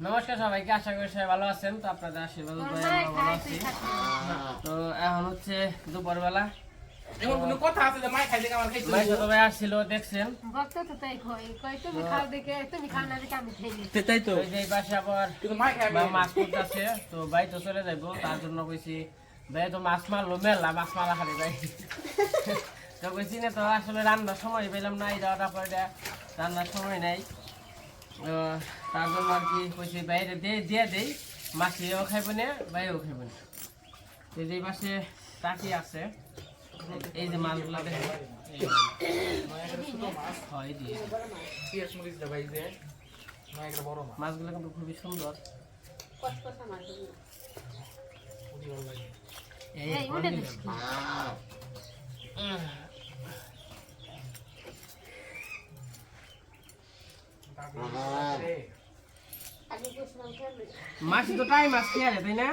নমস্কার সবাইকে, আশা করি সবাই ভালো আছেন। তো আপনাদের আশীর্বাদ ভালো আছি। তো এখন হচ্ছে দুপুরবেলা, আসছিল দেখছেন। মাছ করতেছে, তো ভাই তো চলে যাইবো, তার জন্য কইছি ভাই তো মাছ মারলো মেলা, মাছ মারা খালি ভাই। তো কইছি না, তো আসলে রান্নার সময় পেলাম না, এটা রান্নার সময় নাই। তার জন্য আর কি কইছি বাইরে দিয়ে দেই, মাছিও খাইব না বাইরেও খাইব না। এই পাশে টাকি আছে, এই যে মাছগুলো দেখেন, মাছগুলো কিন্তু খুবই সুন্দর। মাছ তো টাইম মাছ খেয়ে তাই না?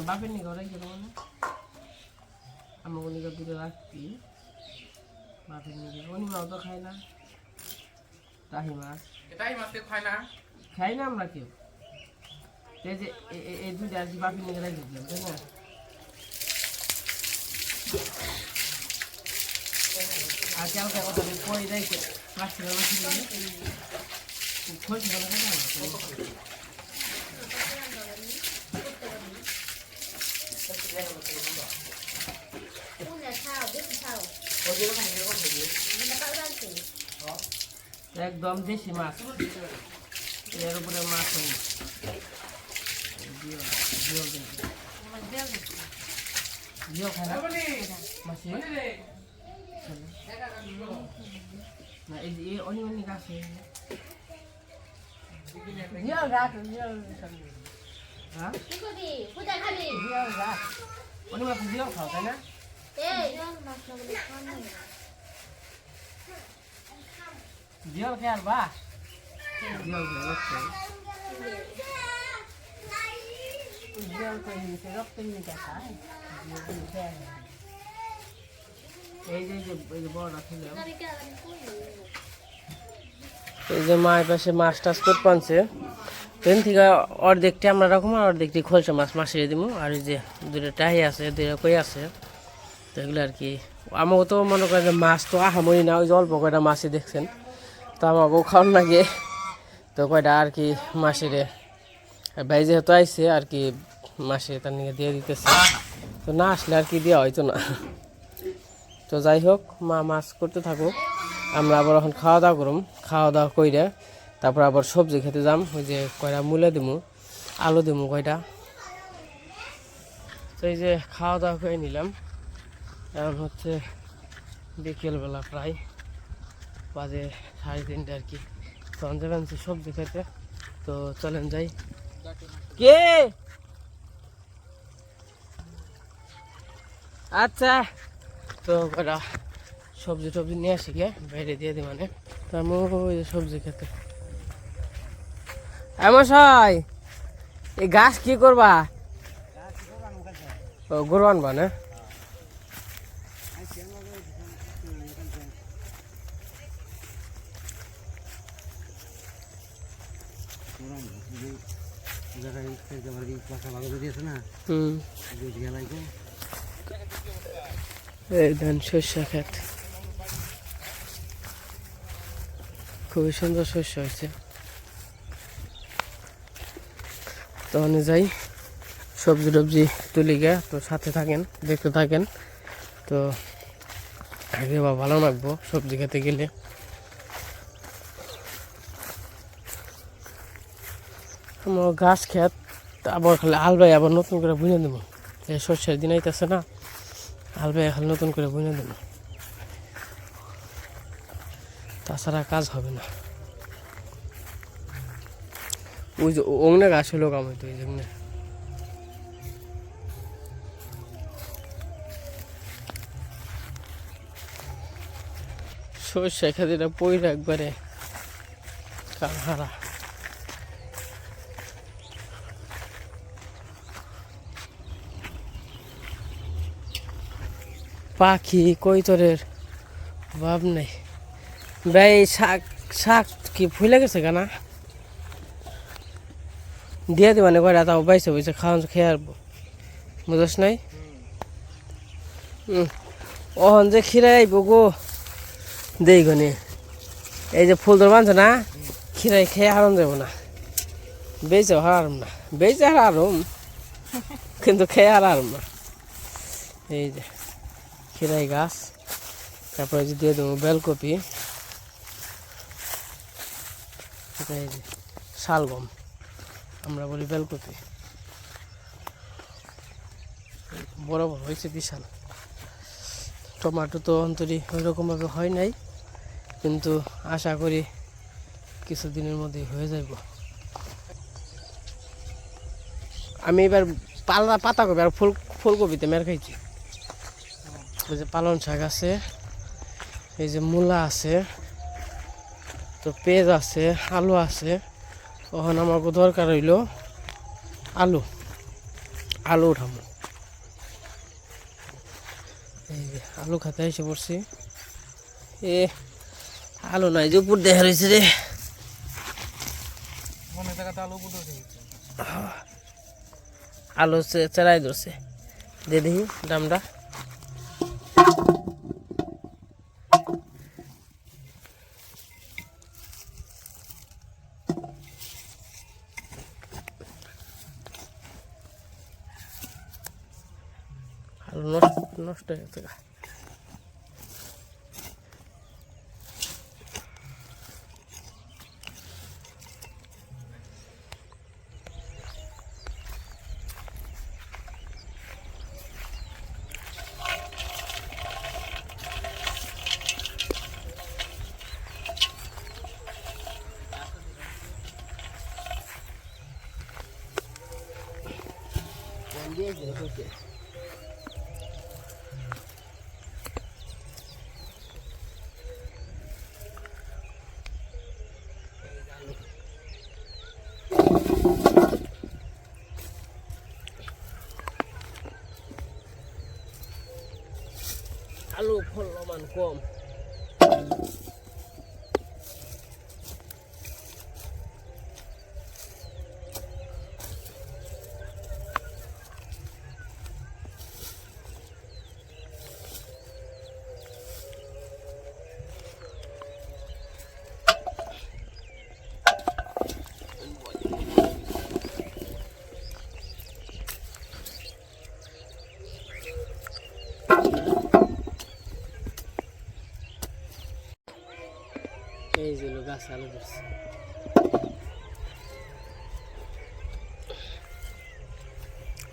বাপের নিকে ওরাই গেল মানে আমার নিকে দূরে রাখতি, বাপের নিকে অনিমাও তো খায় না, তাহি মাছ খাই না আমরা কেউ। এই যে এই দুইটা আর কি বাপের নিকে রাখি দিলাম তাই না? আর কেউ কেউ কথা পরে যাইছে মাছ একদম দেশি মাছ, এর উপরে মাছ অনেক আছে। অনেক মাছ দিয়েও খাও তাই না? জিয়ল খেয়াল বা জিয়ল এই যে বড় ছিল, এই যে মায়ের পাশে মাছ টাছ করতে পানছে, ট্রেন থেকে অর্ধেকটি আমরা রাখবো আর অর্ধেকটি খোলসা মাছ মাসিয়ে দিব। আর এই যে দুটো টাহি আছে, দুটো কই আছে, তো এগুলো আর কি আমাকে তো মনে করেন যে মাছ তো আহামরি না, ওই যে অল্প কয়টা মাছই দেখছেন, তো আমাকেও খাওয়ার লাগে। তো কয়টা আর কি মাসিরে ভাই যেহেতু আইসে আর কি মাসে তার নিয়ে দিয়ে দিতেছে, তো না আসলে আর কি দেওয়া হয়তো না। তো যাই হোক, মা মাছ করতে থাকুক, আমরা আবার এখন খাওয়া দাওয়া করুম, খাওয়া দাওয়া কইরা তারপর আবার সবজি খেতে যাম। ওই যে কয়টা মূলা দিমু, আলু দিমু কয়টা। তো এই যে খাওয়া দাওয়া করে নিলাম, এখন হচ্ছে বিকেলবেলা প্রায় বাজে 3:30 আর কি। তখন যাবেন সবজি খেতে, তো চলেন যাই। কে আচ্ছা, তো কয়টা সবজি টবজি নিয়ে আসি গে বাইরে দিয়ে দিই, মানে তো আমি ওই সবজি খেতে। মশাই এই গাছ কি করবা? ও গরু আনবা না? এই ধান শস্য ক্ষেত, খুবই সুন্দর শস্য হয়েছে। তখন যাই সবজি টবজি তুলি গে, তো সাথে থাকেন, দেখতে থাকেন। তো আগে বা ভালো লাগবো সবজি খেতে গেলে। আমার গাছ খেত আবার খালি আলবাই আবার নতুন করে বুনে দেবো, এই শস্যের দিন আইতেছে না, আলবাই খালি নতুন করে বুনে দেবো, তাছাড়া কাজ হবে না। ওই যে অগ্নে গাছ হলো কাম হইতো, ওই জন্য সর্ষে খেতে পইরা একবারে কাল হারা। পাখি কৈতরের ভাব নেই ভাই। শাক শাক কি ফুলে গেছে কেনা দিয়ে দিবানে কয়টা তাও বাইসে বইসে খাওয়ান খেয়ে আসবো বুঝস নাই। ওহন যে খিরাই আইব গো দেই গনে এই যে ফুল তোর মানছে না খিরাই খেয়ে হারাম যাবো না বেচে হারাম না বেচে হারাম কিন্তু খেয়ে হারাম না। এই যে খিরাই গাছ তারপরে যে দিয়ে দেবো বেলকপি এই যে শালগম আমরা বলি বেলকপি বড় বড় হয়েছে বিশাল। টমেটো তো অন্তরি ওই রকমভাবে হয় নাই কিন্তু আশা করি কিছুদিনের মধ্যেই হয়ে যাইব। আমি এবার পাতা কপি আর ফুলকপিতে মের খাইছি। ওই যে পালং শাক আছে এই যে মূলা আছে তো পেঁয়াজ আছে আলু আছে। তখন আমাকে দরকার হইল আলু আলু উঠাবো। এই যে আলু খাতে এসে পড়ছি। এ আলু নাই যে উপর দেখা রয়েছে রে আলু চেরাই ধরছে দিয়ে দেখি দামটা। আলু নষ্ট হয়ে গেছে। আলু ফলমান কম এই যে গাছ আলু ধরছে।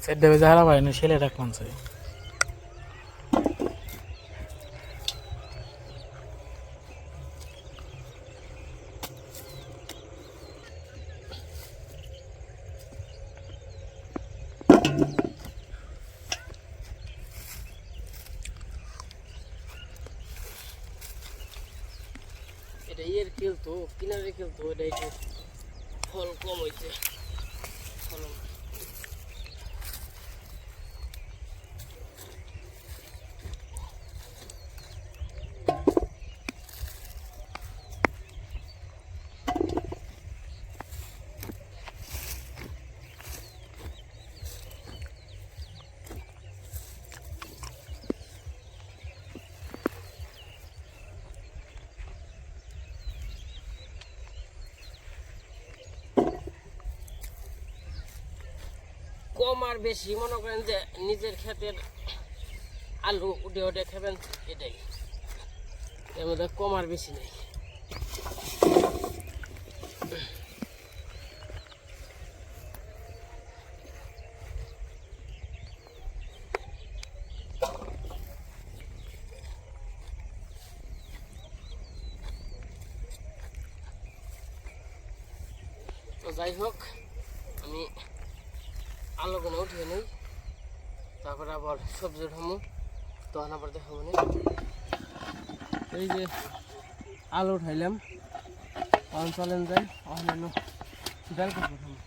সেটা বেজে হারা পারেনি ছেলে রাখলাম সে এটা ইয়ের খেলতো কিনারে খেলতো এটা একটু ফল কম হয়েছে ফলন। কম আর বেশি মনে করেন যে নিজের ক্ষেতের আলু উঠে উঠে খাবেন এটাই এর মধ্যে কম আর বেশি নেই। তো যাই হোক আমি আলুগুলো উঠিয়ে নিই তারপরে আবার সবজি উঠামো তখন আবার দেখাবো নি। এই যে আলু উঠাইলাম তখন চলেন যাই অন্যান্য বেলকপি উঠামো।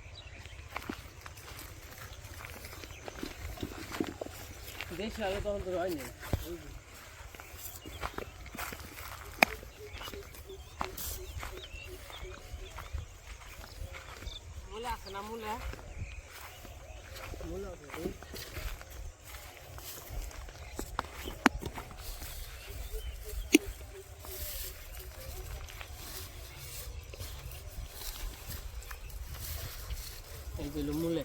দেশি আলু তখন তো হয়নি। মূলা আছে না মূলা মূলা আছে এইগুলো মূলে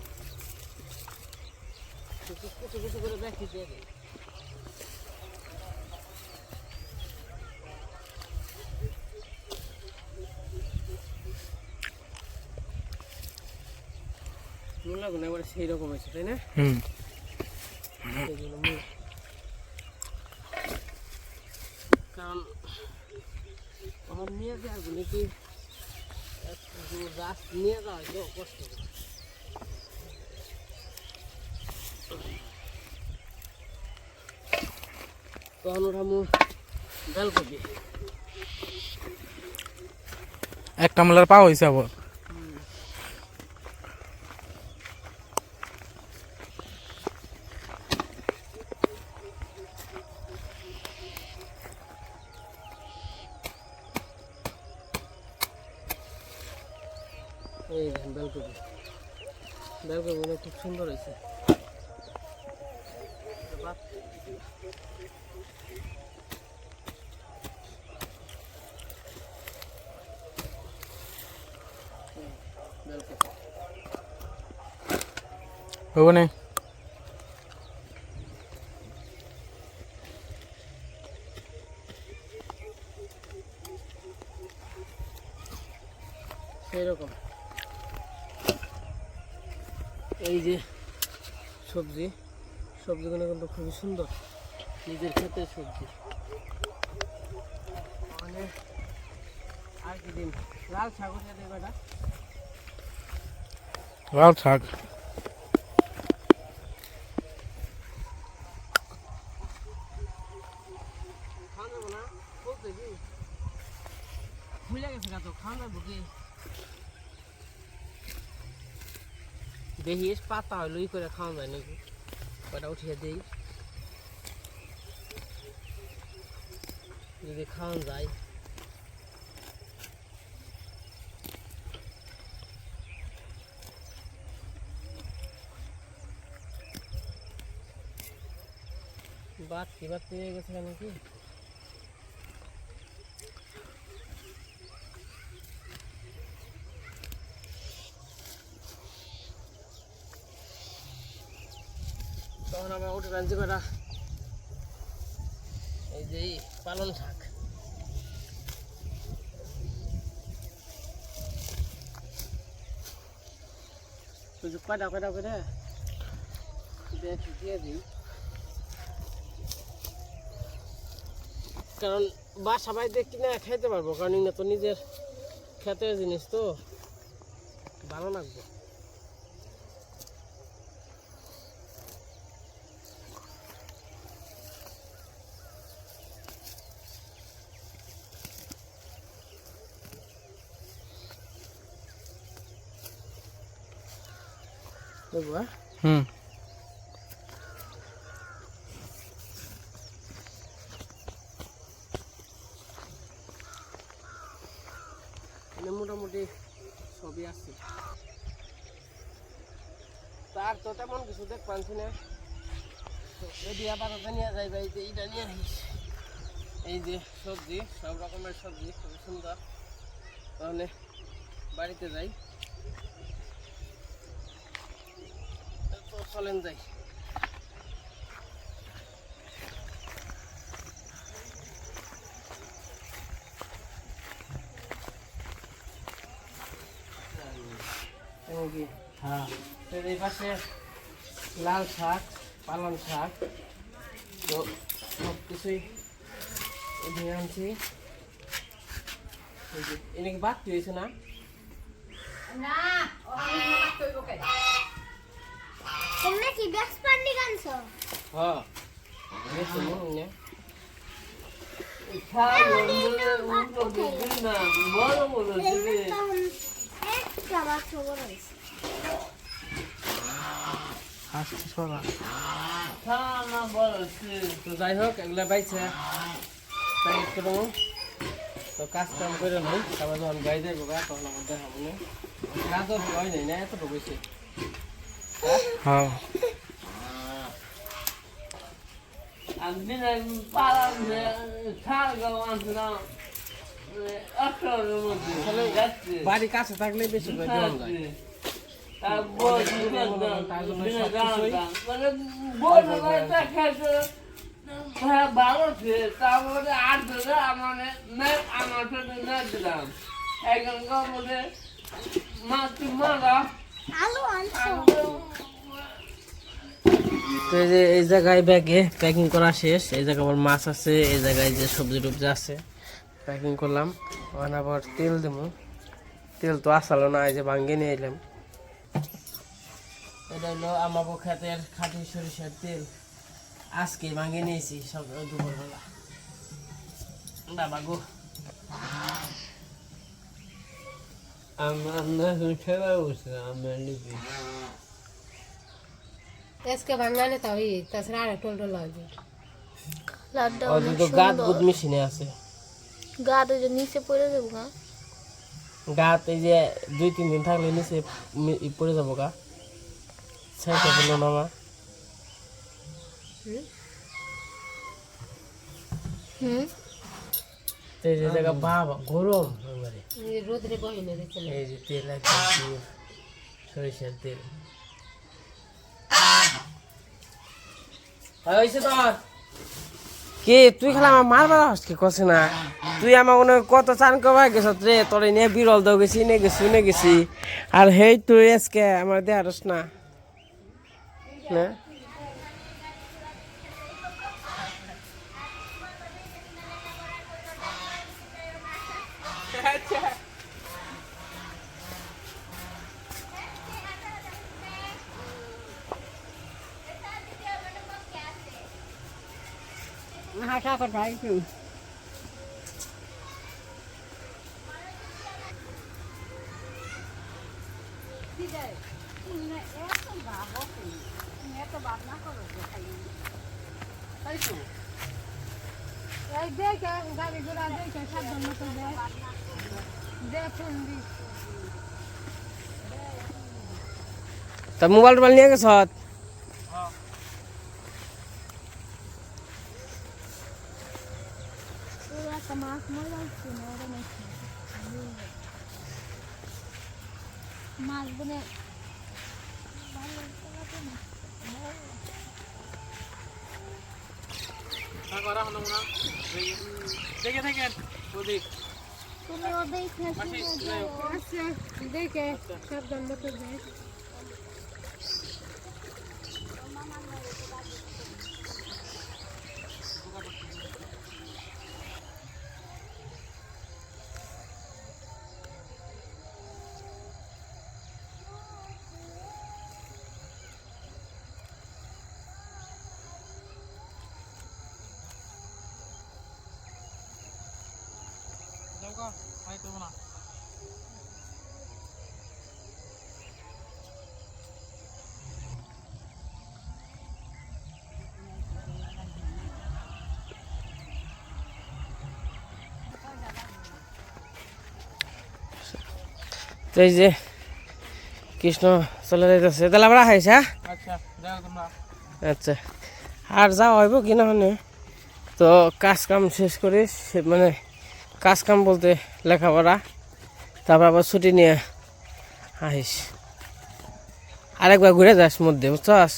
কিছু কিছু করে দেখি দিয়ে দিই মূলাগুলো এবার সেই রকম হয়েছে তাই না এইগুলো মূলা কারণ আমার নিয়ে যাওয়াগুলো কি গাছ নিয়ে যাওয়া হয় কষ্ট তখন ওটা বেলকপি একটা মূলার পাওয়া হয়েছে আবার এই বেলকপি বেলকপিগুলো খুব সুন্দর হয়েছে ওখানে সেইরকম এই যে সবজিগুলো কিন্তু খুবই সুন্দর নিজের ক্ষেতের সবজি মানে আর কি দিন লাল শাক উঠে দেবে এটা লাল শাক খাওয়া যাবো না বলতে কি ভুলে গেছে তো খাওয়া যাবো কি দেখিস পাতা হয় লুই করে খাওয়া যায় নাকি ওটা উঠিয়ে দিই যদি খাওয়া যায় বাড়তি হয়ে গেছে কেন কি তখন আমরা উঠে রাঁধছি কটা এই যে পালং শাক সুযোগ কয়টা কয়টা করে দেখি দিয়ে দিই কারণ বাসা বাড়িতে কিনে খাইতে পারবো কারণ এটা তো নিজের খেতের জিনিস তো ভালো লাগবে বুঝবা মোটামুটি সবই আছে তার তো তেমন কিছু দেখ পাচ্ছি না যদি আবার নিয়ে যাই ভাই যে এইটা নিয়ে আসিস এই যে সবজি সব রকমের সবজি খুব সুন্দর তাহলে বাড়িতে যাই তো চলেন যাই হ্যাঁ এই পাশে লাল শাক পালং শাক তো সব কিছুই এদিকে আনছি এটা কি বাড়তি হয়েছে না তোমরা কি ব্যাক্স পান্ডি গানছো হ্যাঁ বেশি মনে বড় মনে একটা বাক্স বড় হয়েছে তো যাই হোক এগুলা পাইছে তো কাজ কাম করে নই তারপর যখন গাই যাইব তখন আমার দেখাবো না রাজর হয় নাই না এতটুকু হয়েছে হ্যাঁ আমি পালাম ছাড় গাও আনছিলাম অষ্টমের মধ্যে যাচ্ছে বাড়ির কাছে থাকলে বেশি করে জল যায় তারপর মানে বলতে খেতে ভালো ছিল তারপরে 8 ধরে আমার সাথে না দিলাম একজন বলে মা তুই মারা আলু আনছো তো এই যে এই জায়গায় ব্যাগে প্যাকিং করা শেষ এই জায়গায় আমার মাছ আছে এই জায়গায় যে সবজি টবজি আছে প্যাকিং করলাম ওখানে আবার তেল দেবো তেল তো আসালো না এই যে ভাঙ্গে নিয়ে এলাম এটা হলো আমাকে ক্ষেতের খাঁটি সরিষার তেল আজকে ভাঙ্গে নিয়েছি সব দুপুরবেলা বাবা গো আমরা খেলা বসছিলাম আমরা লিপি আজকে ভাঙানে তাও তাছাড়া আর টোল টোল লাগবে লাড্ডু ওদের তো গাত গুদ মেশিনে আছে গা তো যে নিচে পড়ে যাবো গা গাত এই যে 2-3 দিন থাকলে নিচে পড়ে যাবো গা সেটা বললো না মা তো এই যে জায়গা বাবা গরম একবারে রোদরে বহিনে দিচ্ছে এই যে তেল একদম pure সরিষার তেল হয়েছে তোর কি তুই খালি আমার মারবার আজকে কছে না তুই আমার মনে হয় কত চান কবা গেছ রে তোর নিয়ে বিরল দাও গেছি নে গেছি আর হেই তুই আজকে আমার দেহারস না না হাসা কথা একটু দেখে গাড়ি ঘোড়া দেখে সাবধান মতো দেখুন তা মোবাইল টোবাইল নিয়ে গেছ একটা মাছ মরে যাচ্ছে না ওরা নাকি মাছ বনে দেখে থাকেন ওদিক তুমি ওদের আচ্ছা দেখে সাবধান মতো দেখ না তো এই যে কৃষ্ণ চলে যাইতেছে তাহলে আমরা খাইছ হ্যাঁ আচ্ছা যাও তোমরা আচ্ছা আর যাওয়া হইব কি না মানে তো কাজ কাম শেষ করে মানে কাজ কাম বলতে লেখাপড়া তারপর আবার ছুটি নিয়ে আহিস আরেকবার ঘুরে যাস মধ্যে বুঝছস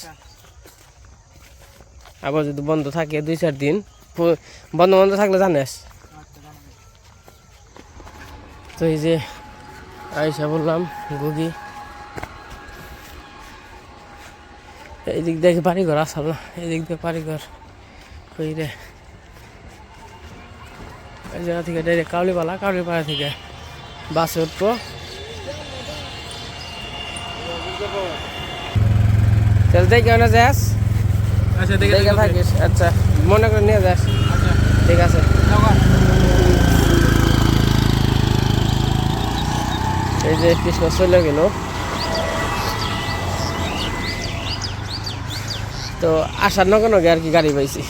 আবার যদি বন্ধ থাকে 2-4 দিন বন্ধ থাকলে জানিস তো এই যে আইসা বললাম গুগি এই দিক দিয়ে বাড়িঘর আসল না এই দিক দিয়ে বাড়িঘর কই রে এই জায়গা থেকে ডাইরেক্ট কাউলিপাড়া থেকে বাসে উঠবো তাহলে দেখে না যাস আচ্ছা দেখে থাকিস আচ্ছা মনে করে নিয়ে যাস ঠিক আছে এই যে কৃষ্ণ চলে গেল তো আসার নগে আর কি গাড়ি পাইছি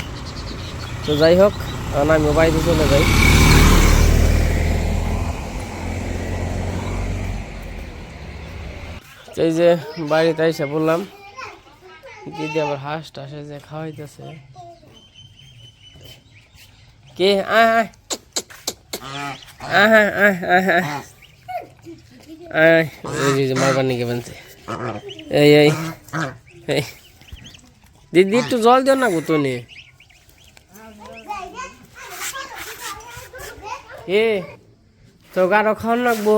তো যাই হোক আমি বাইরে চলে যাই তো এই যে বাড়িতে এসে বললাম দিদি আবার হাঁস টাসে যে খাওয়াইতেছে কে আয় আয় আয় আয় আয় আয় এই যে মারবার নিকে বানছে এই এই এই দিদি একটু জল দিও না গো তো নে এ তো গাঢ় খাওয়ান রাখবো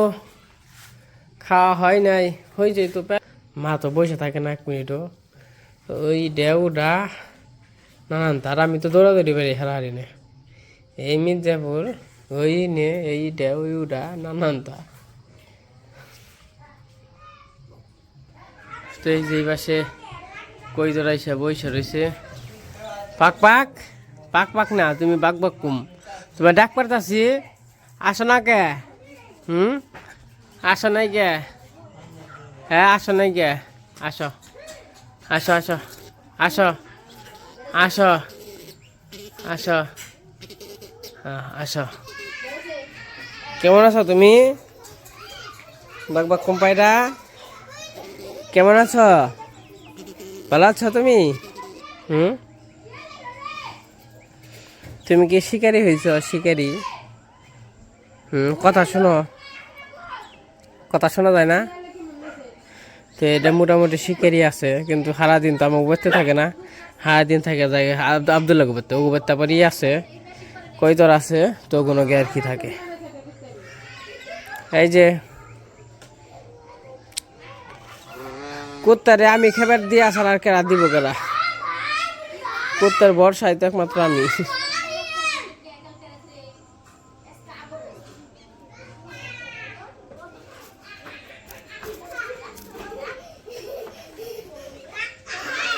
খাওয়া হয় নাই হয়েছে তো মা তো বসে থাকে না 1 মিনিটও ওই ডেউডা নানান তার আমি তো দৌড়াদৌড়ি বেড়ে হারাহারি নে এই মির্জাপুর ওই নে এই ডেউডা নানান তা তো এই যে পাশে কই দৌড়াইছে বসে রয়েছে পাক পাক পাক পাক না তুমি বাক বাক কুম তোমার ডাক পারতাছি আসো না কে আসো নাই কে হ্যাঁ আসো নাই কে আসো আসো আসো আসো আসো আসো হ্যাঁ আসো কেমন আছো তুমি বাক বাক কোম্পাইটা কেমন আছো ভালো আছো তুমি তুমি কি শিকারি হয়েছ শিকারি কথা শোনো কথা শোনা যায় না তো এটা মোটামুটি শিকারি আছে কিন্তু সারাদিন তো আমার বেরতে থাকে না সারাদিন থাকে যায় আবদুল্লাহ গোবেরতে ও গোবেরটা পরই আছে কইতর আছে তো কোনো গে আর কি থাকে এই যে কুত্তারে আমি খেবার দিয়ে আসার আর কেরা দিব কেরা কুত্তার বর্ষায় তো একমাত্র আমি